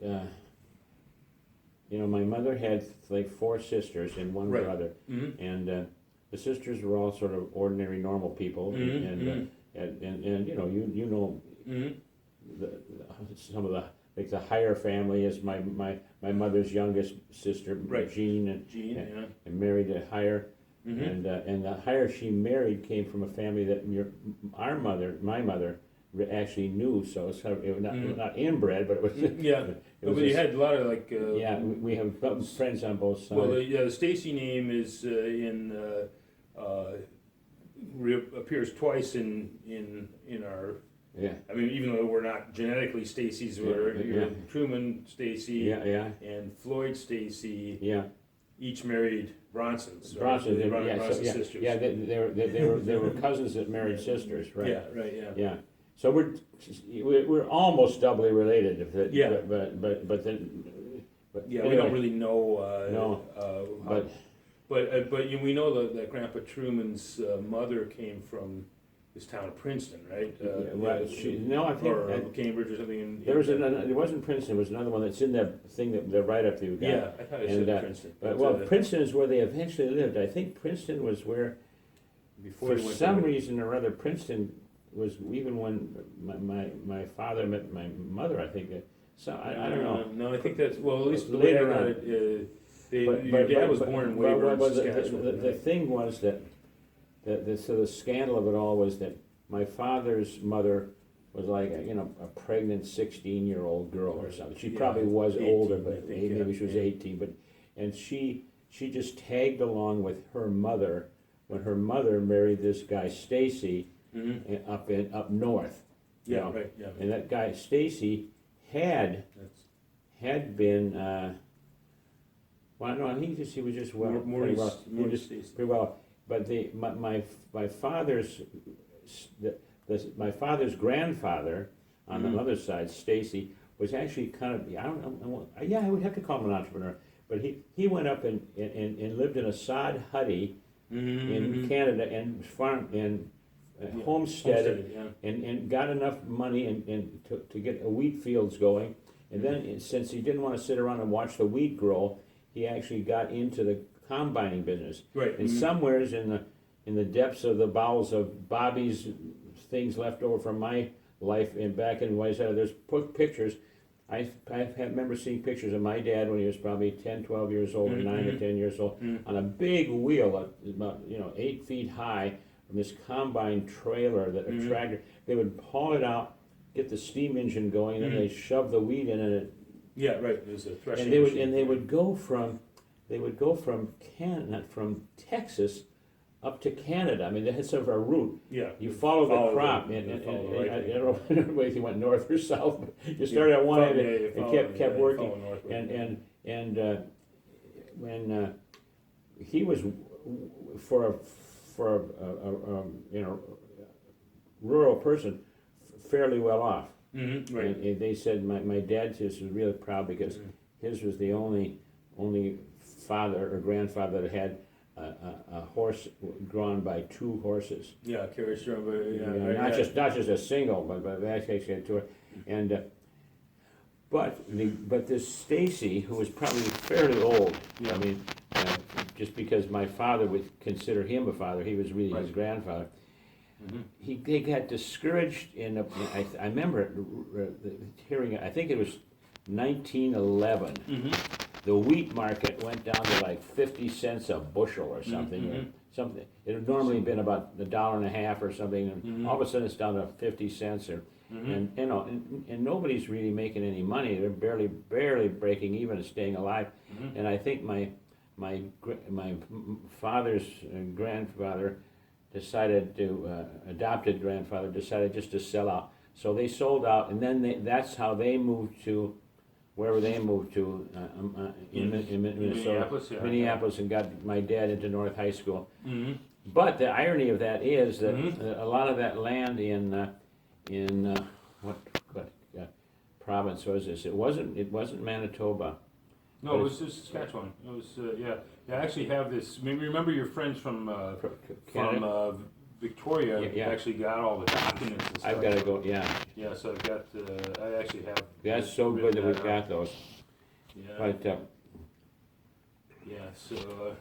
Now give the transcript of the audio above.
Uh, my mother had like four sisters and one Right. brother, Mm-hmm. and the sisters were all sort of ordinary, normal people, Mm-hmm. and Mm-hmm. some of the like the higher family is my mother's youngest sister, Right. Jean, and, Gene, and, yeah. and married a higher, Mm-hmm. and the higher she married came from a family that my mother actually knew, so it's kind of, it was not inbred, but it was. Yeah, it but was you just- had a lot of like. yeah, we have friends on both sides. Well, yeah, the Stacy name is appears twice in our. Yeah, I mean, even though we're not genetically Stacy's, we're Yeah. Truman Stacy yeah, and Floyd Stacy, yeah. each married Bronsons. Right? Bronson, They yeah, Bronson yeah, sisters. yeah. They were cousins that married sisters, right? Yeah, right, yeah. Yeah. So we're almost doubly related, if that. Yeah. But then. But Yeah, anyway, we don't really know. No, But we know that Grandpa Truman's mother came from this town of Princeton, right? I think or Cambridge or something. there was it wasn't Princeton. It was another one that's in that thing that the write up that you got. Yeah, I thought it said Princeton. But Princeton is where they eventually lived. I think Princeton was where, before for they went some to, reason or other, Princeton was even when my father met my mother. I think. So I don't know. No, I think that's well. At least the way I Later got on. it, your dad was born in Weyburn, Saskatchewan. The thing was that so the scandal of it all was that my father's mother was like a pregnant 16-year-old girl or something. She probably was 18, older, I but think, maybe she was yeah. 18. And she just tagged along with her mother when her mother married this guy Stacy Mm-hmm. up north. you Yeah, know. right. Yeah. And that guy Stacy had been. Well, no, he was just well, pretty well. He was just Stacy. pretty well. But my father's my father's grandfather on the mother's side, Stacy, was actually kind of I would have to call him an entrepreneur. But he went up and lived in a sod hutty in Canada and farmed and homesteaded and got enough money and to get a wheat fields going. And then since he didn't want to sit around and watch the wheat grow, he actually got into the combining business. Right. And somewheres in the depths of the bowels of Bobby's things left over from my life and back in Wayzata, there's pictures. I remember seeing pictures of my dad when he was probably 10, 12 years old, or 9 or 10 years old, on a big wheel about 8 feet high from this combine trailer that a tractor. They would haul it out, get the steam engine going, and then they shove the wheat in, and it. Yeah, right. There's a threshing. And they would go from Texas up to Canada. I mean, that's sort of a route. Yeah. You follow the crop, and I don't know if you went north or south, but you started at one end and kept working. And when he was for a rural person, fairly well off. Mm-hmm, right. And they said my dad just was really proud because his was the only father or grandfather that had a horse drawn by 2 horses. Yeah, carriage drawn by Not just a single, but they actually had 2. And but this Stacy, who was probably fairly old. I mean, just because my father would consider him a father, he was really his grandfather. They got discouraged I remember hearing it. I think it was 1911. The wheat market went down to like 50 cents a bushel or something. Something. It had normally been about $1.50 or something, and all of a sudden it's down to 50 cents. And nobody's really making any money. They're barely breaking even and staying alive. And I think my father's grandfather adopted grandfather decided just to sell out. So they sold out, and then that's how they moved to wherever they moved to in Minnesota, Minneapolis, and got my dad into North High School. But the irony of that is that a lot of that land in what province was this? It wasn't Manitoba. No, it was just Saskatchewan. It was I actually have this. Maybe remember your friends from Victoria Yeah, yeah. actually got all the documents and stuff. I've gotta go, yeah. Yeah, so I've got, I actually have. That's so good that written we've up. got those. Yeah, But, yeah, so,